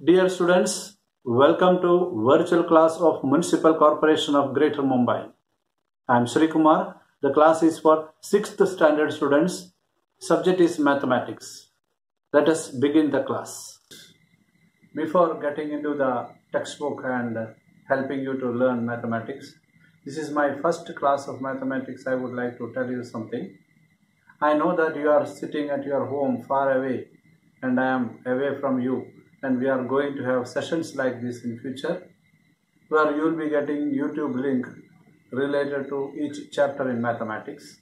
Dear students, welcome to virtual class of Municipal Corporation of Greater Mumbai. I am Sri Kumar. The class is for 6th standard students. Subject is mathematics. Let us begin the class. Before getting into the textbook and helping you to learn mathematics, this is my first class of mathematics. I would like to tell you something. I know that you are sitting at your home far away and I am away from you, and we are going to have sessions like this in future where you will be getting YouTube link related to each chapter in mathematics.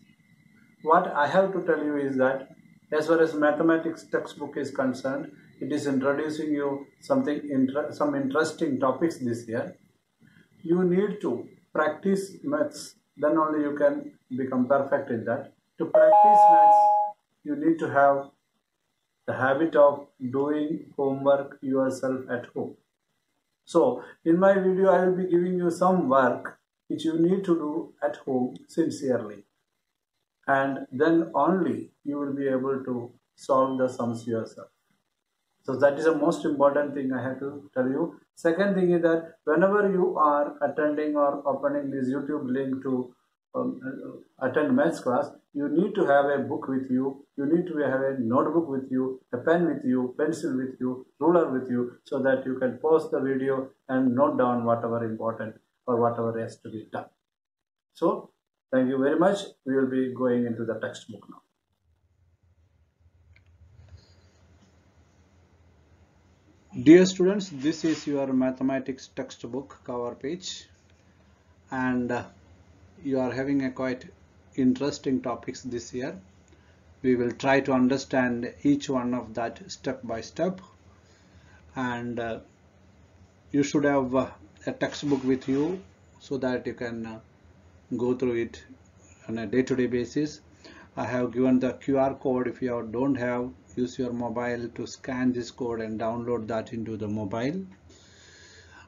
What I have to tell you is that as far as mathematics textbook is concerned, it is introducing you some interesting topics this year. You need to practice maths, then only you can become perfect in that. To practice maths, you need to have the habit of doing homework yourself at home. So in my video, I will be giving you some work which you need to do at home sincerely, and then only you will be able to solve the sums yourself. So that is the most important thing I have to tell you. Second thing is that whenever you are attending or opening this YouTube link to attend maths class, you need to have a book with you, you need to have a notebook with you, a pen with you, pencil with you, ruler with you, so that you can pause the video and note down whatever important or whatever has to be done. So thank you very much. We will be going into the textbook now. Dear students, this is your mathematics textbook cover page, and you are having a quite interesting topics this year. We will try to understand each one of that step by step, and you should have a textbook with you so that you can go through it on a day-to-day basis. I have given the QR code. If you don't have, use your mobile to scan this code and download that into the mobile.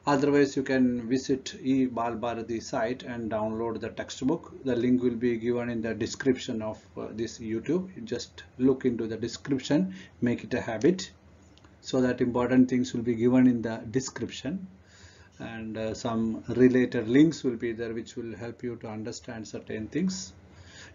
Otherwise, you can visit eBalbharati site and download the textbook. The link will be given in the description of this YouTube. You just look into the description, make it a habit, so that important things will be given in the description, and some related links will be there which will help you to understand certain things.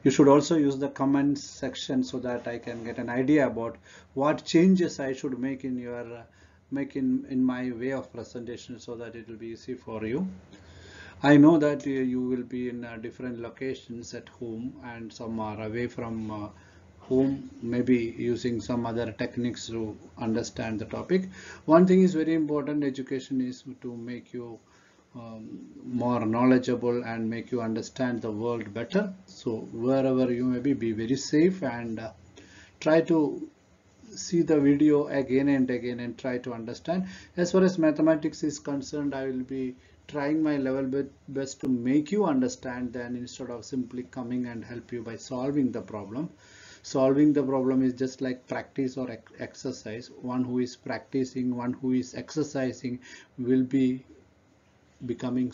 You should also use the comments section so that I can get an idea about what changes I should make in your in my way of presentation, so that it will be easy for you. I know that you will be in different locations at home, and some are away from home, maybe using some other techniques to understand the topic. One thing is very important: education is to make you more knowledgeable and make you understand the world better. So wherever you may be very safe, and try to see the video again and again and try to understand. As far as mathematics is concerned, I will be trying my level best to make you understand, then instead of simply coming and help you by solving the problem. Solving the problem is just like practice or exercise. One who is practicing, one who is exercising will be becoming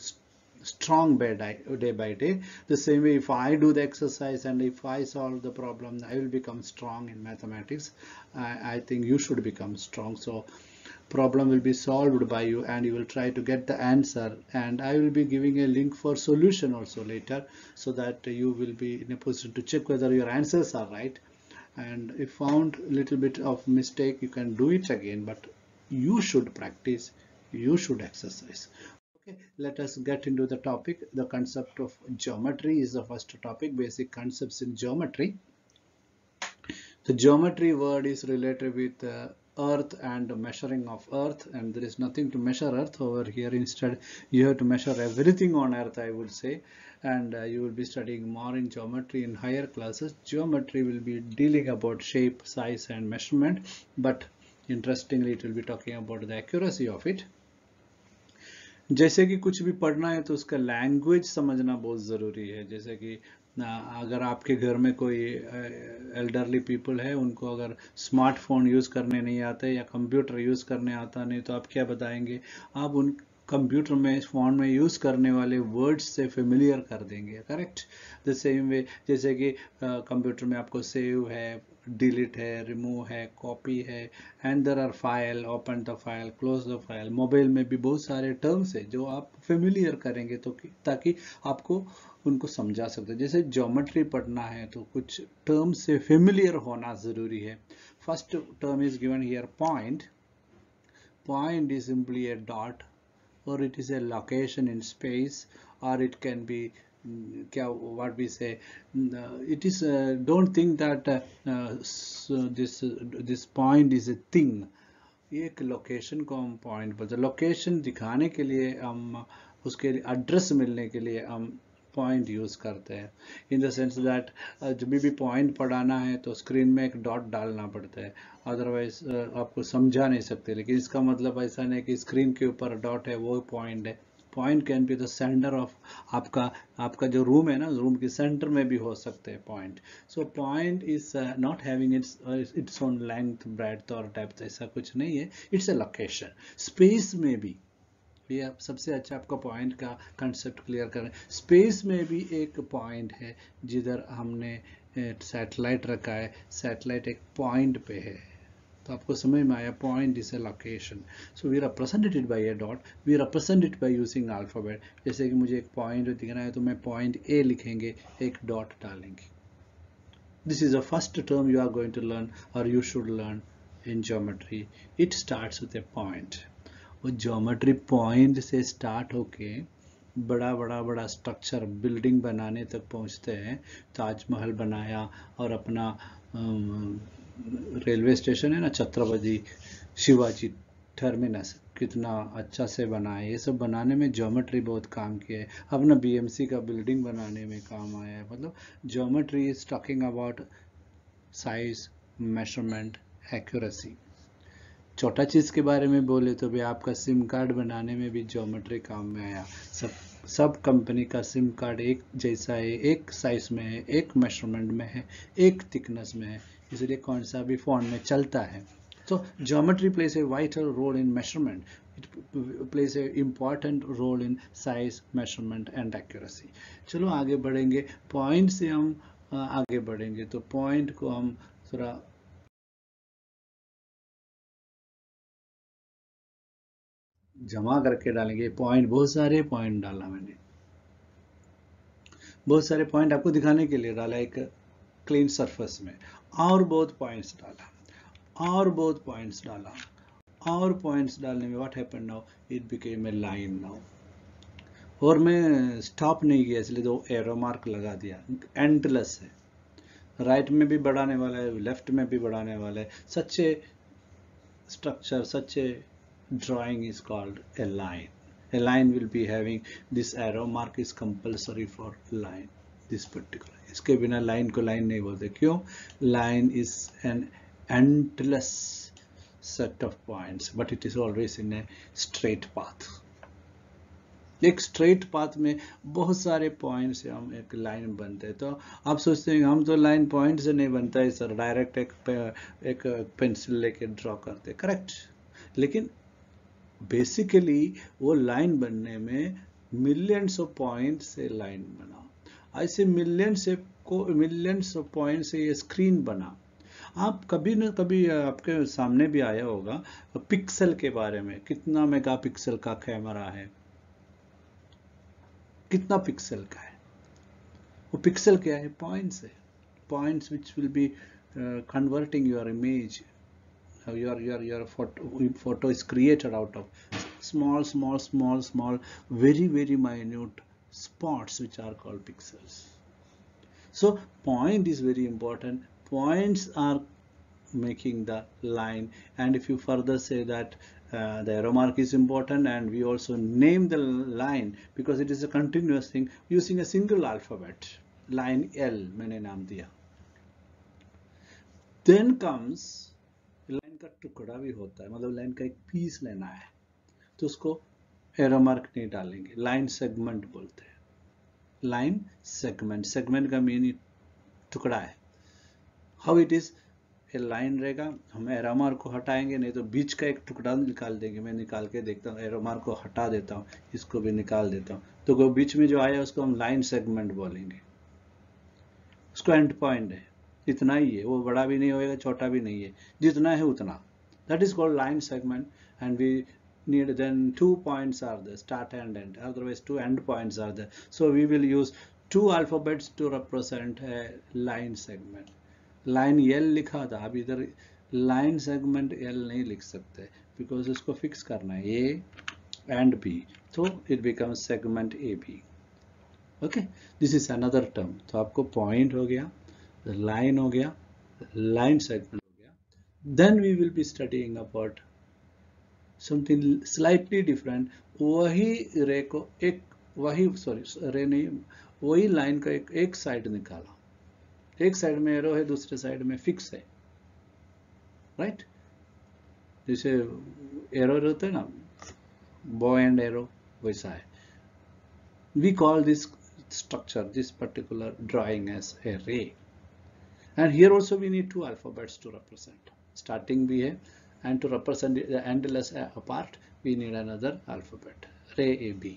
strong day by day. The same way, if I do the exercise and if I solve the problem, I will become strong in mathematics. I think you should become strong. So problem will be solved by you, and you will try to get the answer, and I will be giving a link for solution also later, so that you will be in a position to check whether your answers are right. And if found a little bit of mistake, you can do it again, but you should practice, you should exercise. Okay, let us get into the topic. The concept of geometry is the first topic, basic concepts in geometry. The geometry word is related with earth and measuring of earth, and there is nothing to measure earth over here. Instead, you have to measure everything on earth, I would say, and you will be studying more in geometry in higher classes. Geometry will be dealing about shape, size and measurement, but interestingly it will be talking about the accuracy of it. जैसे कि कुछ भी पढ़ना है तो उसका language समझना बहुत ज़रूरी है. जैसे कि अगर आपके घर में कोई एल्डरली पीपल है, उनको अगर स्मार्टफोन यूज़ करने नहीं आता है या कंप्यूटर यूज़ करने आता नहीं, तो आप क्या बताएंगे? आप कंप्यूटर में फोन में यूज करने वाले वर्ड्स से फेमिलियर कर देंगे, करेक्ट। द सेम वे जैसे कि कंप्यूटर में आपको सेव है, डिलीट है, रिमूव है, कॉपी है, and there are file, open the file, close the file. Mobile में भी बहुत सारे टर्म्स है जो आप फेमिलियर करेंगे तो ताकि आपको उनको समझा सकते हैं। जैसे ज्योमेट्री पढ़ना है तो कुछ टर्म से फेमिलियर होना जरूरी है। First term is given here point. Point is simply a dot, or it is a location in space, or it can be what we say, it is don't think that so this point is a thing। एक location को हम point बोलते हैं। Location दिखाने के लिए हम उसके एड्रेस मिलने के लिए हम पॉइंट यूज करते हैं। इन द सेंस दैट जब भी पॉइंट पढ़ाना है तो स्क्रीन में एक डॉट डालना पड़ता है, अदरवाइज आपको समझा नहीं सकते। लेकिन इसका मतलब ऐसा नहीं कि स्क्रीन के ऊपर डॉट है वो पॉइंट है। Point can be the centre of आपका जो रूम है ना, रूम के सेंटर में भी हो सकते हैं point. So point is not having its own length, breadth और डेप्थ, ऐसा कुछ नहीं है। It's a location. स्पेस में भी ये आप सबसे अच्छा आपका पॉइंट का कंसेप्ट क्लियर करें। स्पेस में भी एक पॉइंट है जिधर हमने सैटेलाइट रखा है। सैटेलाइट एक पॉइंट पे है, तो आपको समझ में आया, point is a location. So we represent it by a dot, we represent it by using alphabet. जैसे कि मुझे एक पॉइंट दिखना है तो मैं पॉइंट ए लिखेंगे, एक डॉट डालेंगे। This is the first term you are going to learn और you should learn in geometry. It starts with a point. वो ज्योमेट्री पॉइंट से स्टार्ट होके बड़ा बड़ा बड़ा स्ट्रक्चर बिल्डिंग बनाने तक पहुंचते हैं। ताजमहल बनाया, और अपना रेलवे स्टेशन है ना, छत्रपति शिवाजी टर्मिनस, कितना अच्छा से बनाया। ये सब बनाने में ज्योमेट्री बहुत काम किया है। अपना बीएमसी का बिल्डिंग बनाने में काम आया है। मतलब geometry is talking about size, measurement, accuracy. छोटा चीज के बारे में बोले तो भी आपका सिम कार्ड बनाने में भी ज्योमेट्री काम में आया। सब कंपनी का सिम कार्ड एक जैसा है, एक साइज में है, एक मेजरमेंट में है, एक थिकनेस में है, इसलिए कौन सा भी फोन में चलता है। तो geometry plays a vital role in measurement, it plays a important role in size, measurement and accuracy. चलो आगे बढ़ेंगे, पॉइंट से हम आगे बढ़ेंगे। तो पॉइंट को हम थोड़ा जमा करके डालेंगे। पॉइंट, बहुत सारे पॉइंट डाला मैंने, बहुत सारे पॉइंट आपको दिखाने के लिए डाला एक क्लीन सरफेस में, और बहुत पॉइंट्स डाला, और बहुत पॉइंट्स डाला, और पॉइंट्स डालने में what happened now, it became a line now. और मैं स्टॉप नहीं किया, इसलिए दो एरो मार्क लगा दिया। एंडलेस है, राइट में भी बढ़ाने वाला है, लेफ्ट में भी बढ़ाने वाला है। सच ए structure, such a drawing is called a line. A line will be having this arrow mark is compulsory for line, this particular। इसके बिना लाइन को लाइन नहीं बोलते। क्यों? Line is an endless set of points, but it is always in a straight path। एक straight path में बहुत सारे पॉइंट से हम एक लाइन बनते हैं। तो आप सोचते हैं हम तो लाइन पॉइंट से नहीं बनता है सर, डायरेक्ट एक पेंसिल लेके ड्रॉ करते, करेक्ट। लेकिन बेसिकली वो लाइन बनने में मिलियंस ऑफ पॉइंट से लाइन बना। ऐसे मिलियंस ऑफ पॉइंट से ये स्क्रीन बना। आप कभी न कभी आपके सामने भी आया होगा पिक्सल के बारे में, कितना मेगापिक्सल का कैमरा है, कितना पिक्सल का है। वो पिक्सल क्या है? पॉइंट्स है। Points which will be converting your image, your photo is created out of small very minute spots which are called pixels। So point is very important. Points are making the line, and if you further say that the arrow mark is important, and we also name the line because it is a continuous thing using a single alphabet, line L मैंने नाम दिया। then comes line का टुकड़ा भी होता है, मतलब line का एक पीस लेना है तो उसको एरो मार्क नहीं डालेंगे, लाइन सेगमेंट बोलते हैं। लाइन सेगमेंट, सेगमेंट का मीन टुकड़ा है। हाउ इट इज, के लाइन रहेगा, हम एरो मार्क को हटाएंगे, नहीं तो बीच का एक टुकड़ा निकाल देंगे। मैं निकाल के देखता हूँ, एरो मार्क को हटा देता हूँ, इसको भी निकाल देता हूँ, तो वो बीच में जो आया उसको हम लाइन सेगमेंट बोलेंगे। उसको एंड पॉइंट है, इतना ही है, वो बड़ा भी नहीं होएगा छोटा भी नहीं है, जितना है उतना, that is called line segment. And we need then 2 points are there, start and end, otherwise 2 end points are there, so we will use 2 alphabets to represent a line segment. Line L लिखा था, अब इधर line segment L नहीं लिख सकते because उसको fix करना है A and B, तो it becomes segment AB. Okay, this is another term. तो आपको पॉइंट हो गया, लाइन हो गया, लाइन सेगमेंट हो गया. Then we will be studying about something slightly different. वही रे को एक, वही सॉरी रे नहीं, वही लाइन का एक साइड निकाला, एक साइड में एरो है, दूसरे साइड में फिक्स है, राइट? जैसे एरो रहता है ना, बो एंड एरो, वैसा है. We call this structure, this particular drawing, as a ray. And here also we need 2 alphabets to represent. Starting भी है, and to represent the endless apart we need another alphabet, ray AB.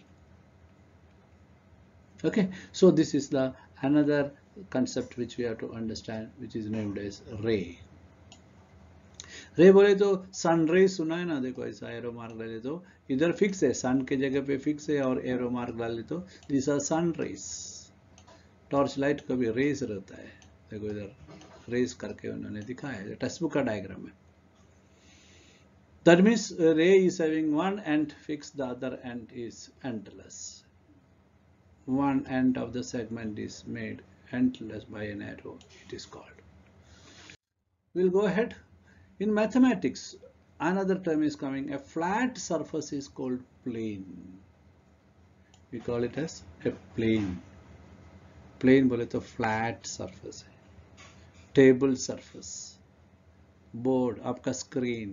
Okay, so this is the another concept which we have to understand, which is named as ray. रे बोले तो सन रे सुना है ना, देखो ऐसा एरो मार्क डाले तो इधर फिक्स है, सन के जगह पे फिक्स है, और एरो मार्क डाले तो this are sun rays. Torch light का भी रेस रहता है, देखो इधर रेस करके उन्होंने दिखाया है, टेक्स्ट बुक का डायग्राम है. That means ray is having one end fix, the other end is endless. One end of the segment is made endless by an arrow, it is called. Will go ahead. In mathematics, another term is coming. A flat surface is called plane. We call it as a plane. Plane बोले तो flat surface है. Table surface, board, आपका screen,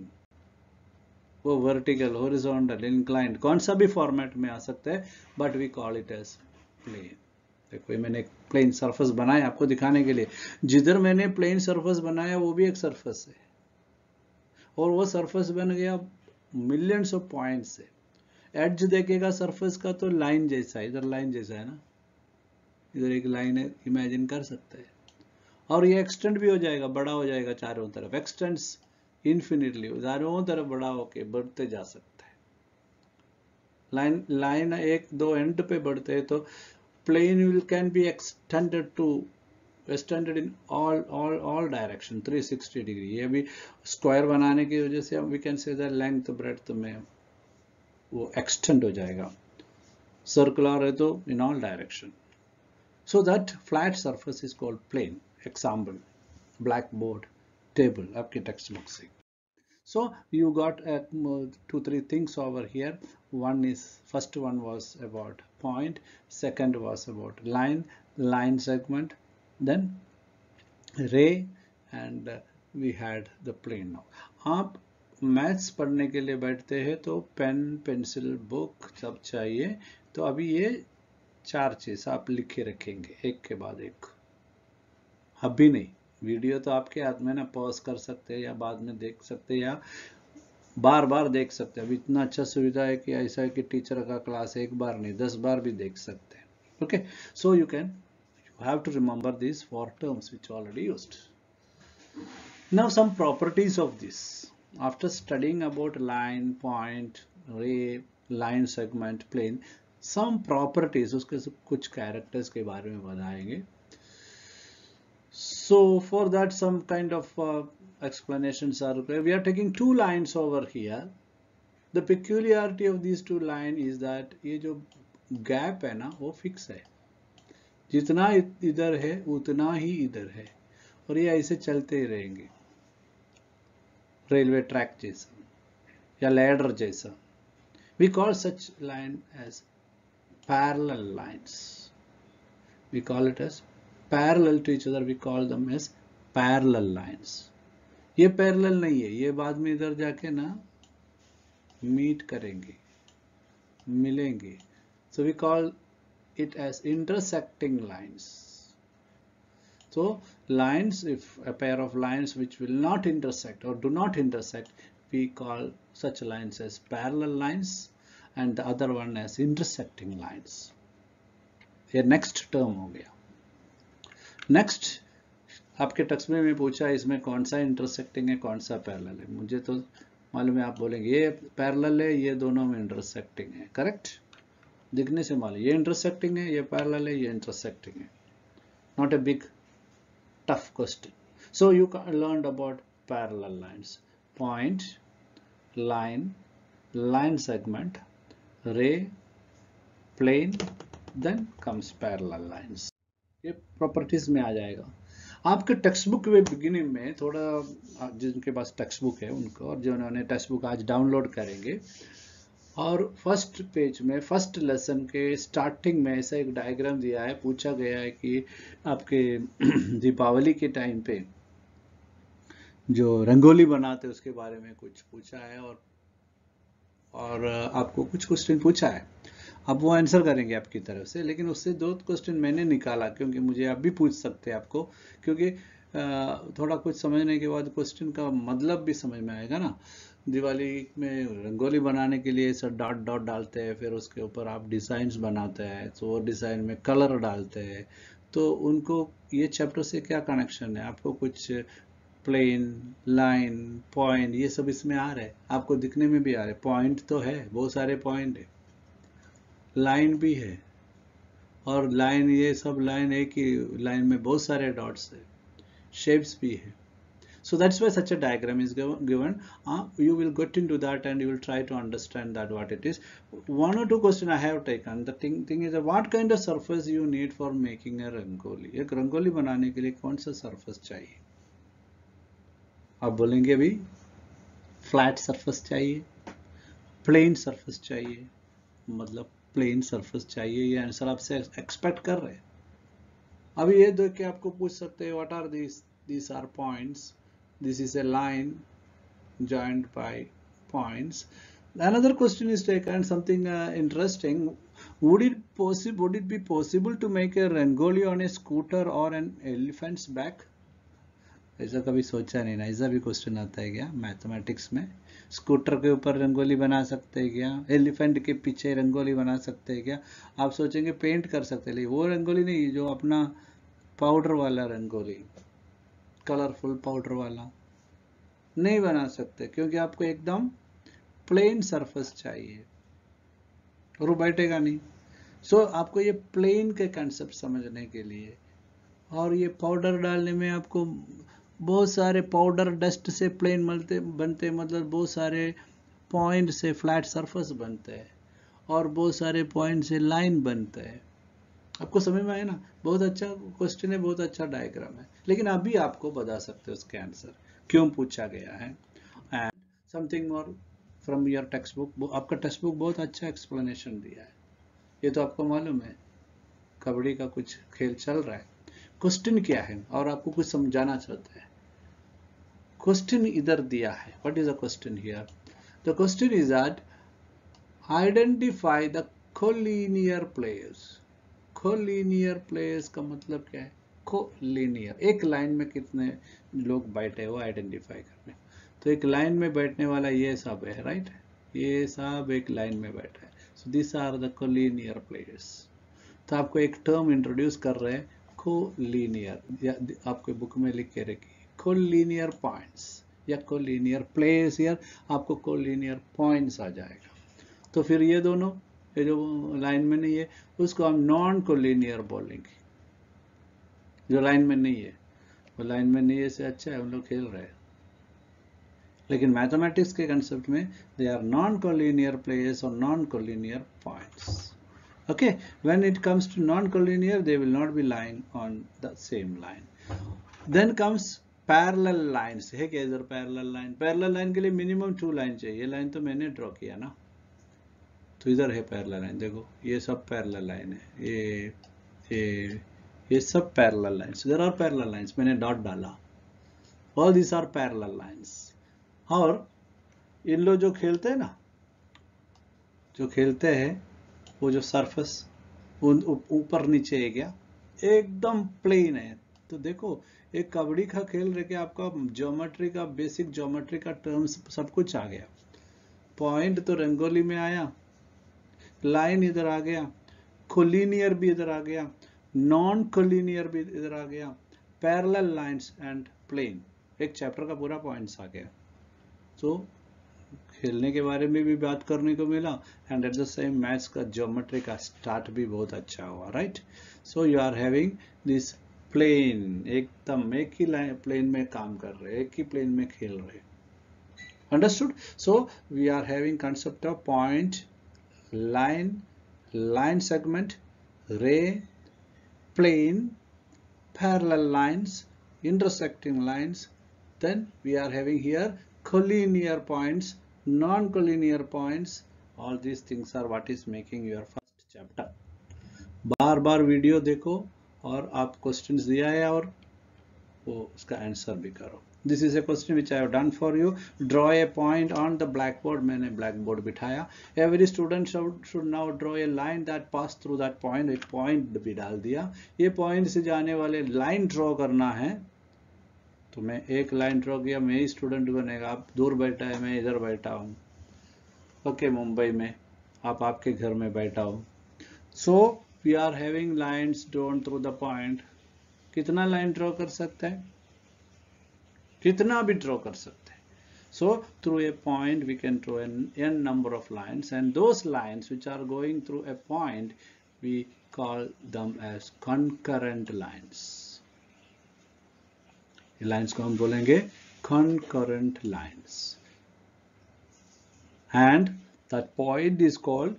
वो vertical, horizontal, inclined, कौन सा भी format में आ सकता है, but we call it as plane. देखो मैंने एक प्लेन सरफेस बनाया आपको दिखाने के लिए. जिधर मैंने प्लेन सरफेस बनाया वो भी एक सरफेस है, और वो सरफेस बन गया मिलियंस ऑफ पॉइंट्स से. एड्ज देखेगा सरफेस का तो लाइन जैसा है, इधर लाइन जैसा है ना, इधर एक लाइन है, इमेजिन कर सकते हैं. और ये एक्सटेंड भी हो जाएगा, बड़ा हो जाएगा चारों तरफ, एक्सटेंड्स इन्फिनिटली, चारों तरफ बड़ा होके बढ़ते जा सकता है. लाइन एक दो एंड पे बढ़ते हैं तो plane will can be extended to extended in all direction 360 degree. ये भी स्क्वायर बनाने की वजह से we can say that length breadth में वो एक्सटेंड हो जाएगा. सर्कुलर है तो in all direction. So that flat surface is called plane. Example, blackboard, table, आपके टेक्स्ट बुक से. So you got 2-3 things over here. First one was about point, second was about line segment, then ray, and we had the plane. now आप maths पढ़ने के लिए बैठते हैं तो pen pencil book सब चाहिए. तो अभी ये 4 चीज आप लिखे रखेंगे एक के बाद एक. अभी नहीं, वीडियो तो आपके हाथ में ना, पॉज कर सकते हैं या बाद में देख सकते हैं या बार बार देख सकते हैं. अभी इतना अच्छा सुविधा है कि ऐसा है कि टीचर का क्लास एक बार नहीं 10 बार भी देख सकते हैं. Okay, so you have to remember these 4 terms which already used. Now some properties of this. After studying about line, point, ray, line segment, plane, some properties, उसके कुछ characters के बारे में बताएंगे. So for that some kind of explanations are required. We are taking 2 lines over here. The peculiarity of these 2 lines is that ये जो gap है ना वो fix है, जितना इधर है उतना ही इधर है, और ये ऐसे चलते ही रहेंगे, रेलवे ट्रैक जैसा या लैडर जैसा. We call such line as parallel lines. We call it as parallel to each other. We call them as parallel lines. ये पैरेलल नहीं है, ये बाद में इधर जाके ना मीट करेंगे, मिलेंगे. So we call it as intersecting lines. So lines, if a pair of lines which will not intersect or do not intersect, we call such lines as parallel lines, and the other one as intersecting lines. ये next term हो गया. Next, आपके text में पूछा इसमें कौन सा intersecting है कौन सा पैरेलल है. मुझे तो मालूम है, आप बोलेंगे ये पैरेलल है, ये दोनों में इंटरसेक्टिंग है. करेक्ट, दिखने से मालूम ये इंटरसेक्टिंग है, ये पैरेलल है, ये इंटरसेक्टिंग है. Not a big tough question. So you learned about parallel lines: point, line, line segment, ray, plane, then comes parallel lines. ये प्रॉपर्टीज में आ जाएगा. आपके टेक्स्ट बुक में बिगिनिंग में थोड़ा, जिनके पास टेक्स्ट बुक है उनको, और जिन्होंने टेक्स्ट बुक आज डाउनलोड करेंगे, और फर्स्ट पेज में फर्स्ट लेसन के स्टार्टिंग में ऐसा एक डायग्राम दिया है. पूछा गया है कि आपके दीपावली के टाइम पे जो रंगोली बनाते उसके बारे में कुछ पूछा है, और आपको कुछ क्वेश्चन पूछा है. अब वो आंसर करेंगे आपकी तरफ से, लेकिन उससे 2 क्वेश्चन मैंने निकाला क्योंकि मुझे अब भी पूछ सकते हैं आपको, क्योंकि थोड़ा कुछ समझने के बाद क्वेश्चन का मतलब भी समझ में आएगा ना. दिवाली में रंगोली बनाने के लिए सब डॉट डॉट डालते हैं, फिर उसके ऊपर आप डिजाइन्स बनाते हैं, तो वो डिजाइन में कलर डालते हैं. तो उनको ये चैप्टर से क्या कनेक्शन है? आपको कुछ प्लेन, लाइन, पॉइंट, ये सब इसमें आ रहा है, आपको दिखने में भी आ रहा है. पॉइंट तो है, बहुत सारे पॉइंट है, लाइन भी है, और लाइन, ये सब लाइन एक ही लाइन में बहुत सारे डॉट्स है, शेप्स भी है. So that's why such a diagram is given. You will get into that and you will try to understand that what it is. 1 or 2 questions I have taken. The thing is that what kind of surface you need for making a rangoli? एक रंगोली बनाने के लिए कौन सा surface चाहिए? आप बोलेंगे अभी flat surface चाहिए, plain surface चाहिए, मतलब plain surface चाहिए. ये आंसर आपसे एक्सपेक्ट कर रहे हैं. अभी ये देख के आपको पूछ सकते हैं what are these? These are points. This is a line joined by points. Another question is taken, something interesting. Would it be possible to make a rangoli on a scooter or an elephant's back? ऐसा कभी सोचा नहीं ना. ऐसा भी question आता है क्या मैथमेटिक्स में? स्कूटर के ऊपर रंगोली बना सकते हैं क्या? एलिफेंट के पीछे रंगोली बना सकते हैं क्या? आप सोचेंगे पेंट कर सकते हैं, लेकिन वो रंगोली नहीं, जो अपना पाउडर वाला रंगोली, कलरफुल पाउडर वाला नहीं बना सकते, क्योंकि आपको एकदम प्लेन सरफेस चाहिए और वो बैठेगा नहीं. सो आपको ये प्लेन के कंसेप्ट समझने के लिए, और ये पाउडर डालने में आपको बहुत सारे पाउडर डस्ट से प्लेन बनते, मतलब बहुत सारे पॉइंट से फ्लैट सरफेस बनते हैं, और बहुत सारे पॉइंट से लाइन बनते हैं. आपको समझ में आया ना? बहुत अच्छा क्वेश्चन है, बहुत अच्छा डायग्राम है, लेकिन अभी आपको बता सकते हो उसके आंसर क्यों पूछा गया है. And something more from your text book. आपका टेक्स्ट बुक बहुत अच्छा एक्सप्लेनेशन दिया है. ये तो आपको मालूम है कबड्डी का कुछ खेल चल रहा है. क्वेश्चन क्या है और आपको कुछ समझाना चाहते हैं. क्वेश्चन इधर दिया है. What is the question here? The question is that identify the collinear players. Collinear players का मतलब क्या है? कोलिनियर, एक लाइन में कितने लोग बैठे हो आइडेंटिफाई करने. तो एक लाइन में बैठने वाला ये सब है, राइट? ये सब एक लाइन में बैठा है. So this are the collinear players. तो आपको एक टर्म इंट्रोड्यूस कर रहे हैं, कोलिनियर, या आपके बुक में लिख के रखिए कोलिनियर पॉइंट्स या कोलिनियर प्लेयर्स. यार आपको कोलिनियर पॉइंट्स आ जाएगा. तो फिर ये दोनों, ये जो लाइन में नहीं है उसको हम नॉन कोलिनियर बोलेंगे. जो लाइन में नहीं है, वो लाइन में नहीं है से अच्छा है, हम लोग खेल रहे हैं. लेकिन मैथमेटिक्स के कंसेप्ट में they are non collinear players और non collinear points. Okay, when it comes to non-collinear, they will not be lying on the same line. Then comes parallel lines. है क्या इधर parallel line? Parallel line के लिए minimum 2 line चाहिए. ये line तो मैंने ड्रॉ किया ना. तो इधर है parallel line. देखो ये सब parallel line है. ये सब parallel lines. There are parallel lines. मैंने डॉट डाला. All these are parallel lines. और इन लोग जो खेलते हैं ना, जो खेलते हैं, वो जो सरफेस ऊपर नीचे है क्या, एकदम प्लेन है, तो देखो एक कबड्डी का खेल रहे कि आपका ज्योमेट्री का बेसिक ज्योमेट्री का टर्म्स सब कुछ आ गया। पॉइंट तो रंगोली में आया, लाइन इधर आ गया, कोलिनियर भी इधर आ गया, नॉन कोलिनियर भी इधर आ गया, पैरेलल लाइंस एंड प्लेन, एक चैप्टर का पूरा पॉइंट्स आ गया। तो खेलने के बारे में भी बात करने को मिला and at the same maths का ज्योमेट्री का स्टार्ट भी बहुत अच्छा हुआ, right. So you are having this plane, एकदम एक ही लाइन प्लेन में काम कर रहे, एक ही प्लेन में खेल रहे, understood. So we are having concept of point, line, line segment, ray, plane, parallel lines, intersecting lines. Then we are having here collinear points, non-collinear points. All these things are what is making your first chapter. Bar bar video देखो और आप questions दिया है और वो उसका answer भी करो। This is a question which I have done for you. Draw a point on the blackboard. मैंने blackboard बिठाया। Every student should now draw a line that pass through that point. एक point भी डाल दिया। ये point से जाने वाले line draw करना है। तो मैं एक line draw किया, मैं ही student बनेगा। आप दूर बैठा है, मैं इधर बैठा हूँ। ओके, मुंबई में, आप आपके घर में बैठा हो। So we are having lines drawn through the point. कितना line draw कर सकता है? कितना भी ड्रॉ कर सकते हैं। So through a point we can draw n number of lines, and those lines which are going through a point we call them as concurrent lines. ये lines को हम बोलेंगे concurrent lines, and that point is called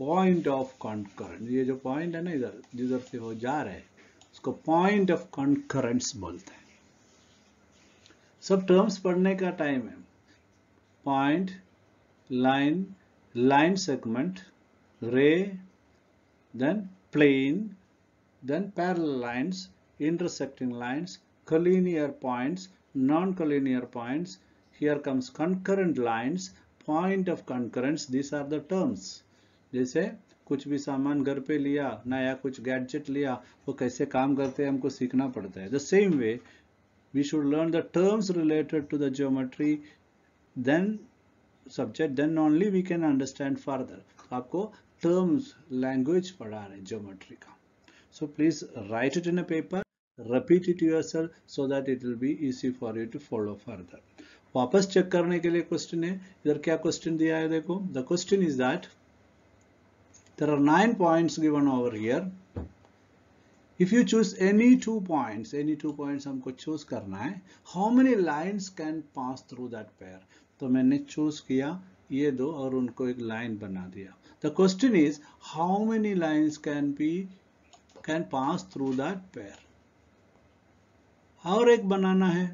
point of concurrence. ये जो point है ना, इधर जिधर से वो जा रहे हैं उसको point of concurrence बोलते हैं। सब टर्म्स पढ़ने का टाइम है। Point, line, line segment, ray, then plane, then parallel lines, intersecting lines, collinear points, non-collinear points. Here comes concurrent lines, point of concurrence. These are the terms. जैसे कुछ भी सामान घर पे लिया, नया कुछ गैजेट लिया, वो कैसे काम करते हैं हमको सीखना पड़ता है। The same way we should learn the terms related to the geometry, then subject, then only we can understand further. आपको terms language पढ़ा रहे geometry का। So please write it in a paper, repeat it to yourself so that it will be easy for you to follow further. वापस check करने के लिए question है, इधर क्या क्वेश्चन दिया है देखो। The question is that there are 9 points given over here. If you choose any 2 points हमको choose करना है, how many lines can pass through that pair? तो मैंने choose किया ये दो और उनको एक line बना दिया। The question is how many lines can pass through that pair? और एक बनाना है,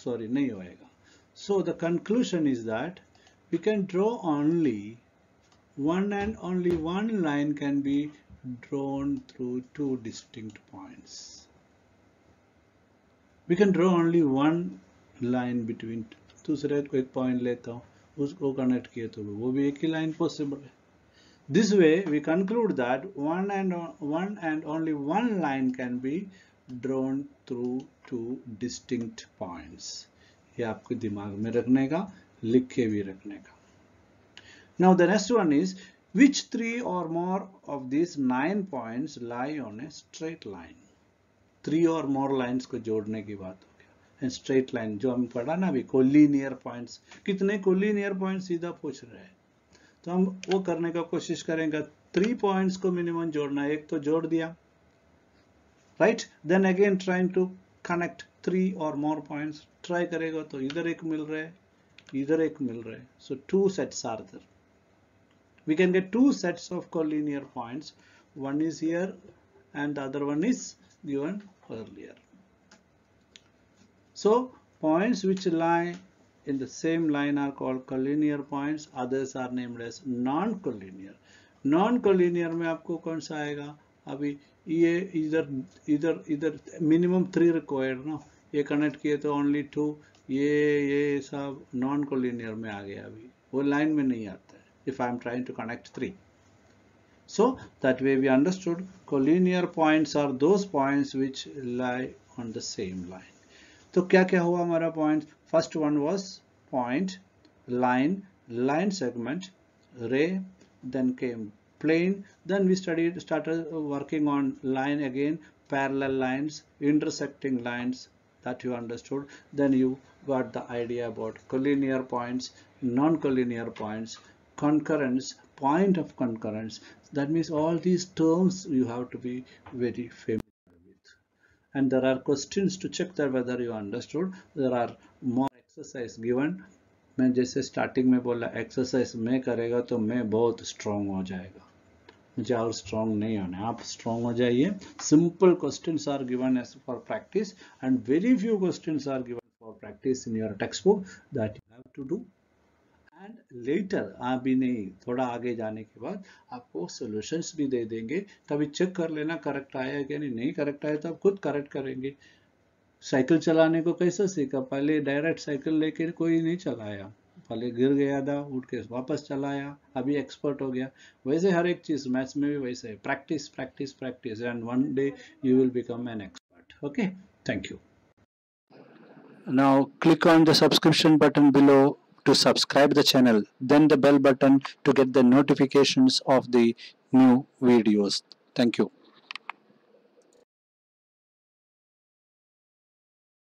sorry नहीं होएगा। So the conclusion is that we can draw only one, and only one line can be drawn through 2 distinct points. We can draw only one line between, दूसरे को एक point लेता हूँ, उसको कनेक्ट किए तो वो भी एक ही लाइन पॉसिबल है। This way we conclude that one and only one line can be drawn through 2 distinct points. ये आपको दिमाग में रखने का, लिख के भी रखने का। Now the next one is, which 3 or more of these 9 points lie on a straight line? 3 or more lines को जोड़ने की बात हो गया। स्ट्रेट लाइन जो हम पढ़ा ना अभी, कोलिनियर पॉइंट्स, कितने कोलिनियर पॉइंट्स सीधा पूछ रहे हैं, तो हम वो करने का कोशिश करेंगे। 3 पॉइंट्स को मिनिमम जोड़ना है, एक तो जोड़ दिया, right. Then again trying to connect 3 और मोर पॉइंट्स, ट्राई करेगा तो इधर एक मिल रहा है, इधर एक मिल रहा है। So 2 sets are there. We can get 2 sets of collinear points. One is here and the other one is given earlier. So points which lie in the same line are called collinear points. Others are named as non-collinear. Non-collinear में आपको कौन सा आएगा? अभी ये इधर minimum 3 required ना, ये connect किए तो only 2, ये सब non-collinear में आ गया, अभी वो line में नहीं आता है if I am trying to connect 3. So that way we understood collinear points are those points which lie on the same line. तो क्या क्या हुआ हमारा point? First one was point, line, line segment, ray, then came plane, then we started working on line again, parallel lines, intersecting lines, that you understood. Then you got the idea about collinear points, non-collinear points, concurrence, point of concurrence. That means all these terms you have to be very familiar with. And there are questions to check that whether you understood. There are more exercise given. मैं जैसे starting में बोला exercise मैं करेगा तो मैं बहुत strong हो जाएगा, मुझे और स्ट्रांग नहीं होना है, आप स्ट्रांग हो जाइए. Simple questions are given as for practice and very few questions are given for practice in your text book that you have to do. And later अभी नहीं, थोड़ा आगे जाने के बाद आपको सॉल्यूशंस भी दे देंगे, कभी चेक कर लेना करेक्ट आया कि नहीं करेक्ट आया तो आप खुद करेक्ट करेंगे. साइकिल चलाने को कैसे सीखा? पहले डायरेक्ट साइकिल लेके कोई नहीं चलाया, पहले गिर गया था, उठ के वापस चलाया, अभी एक्सपर्ट हो गया. वैसे हर एक चीज मैथ्स में भी वैसे है, practice practice practice and one day you will become an expert. Okay, thank you. Now click on the subscription button below to subscribe the channel, then the bell button to get the notifications of the new videos. Thank you.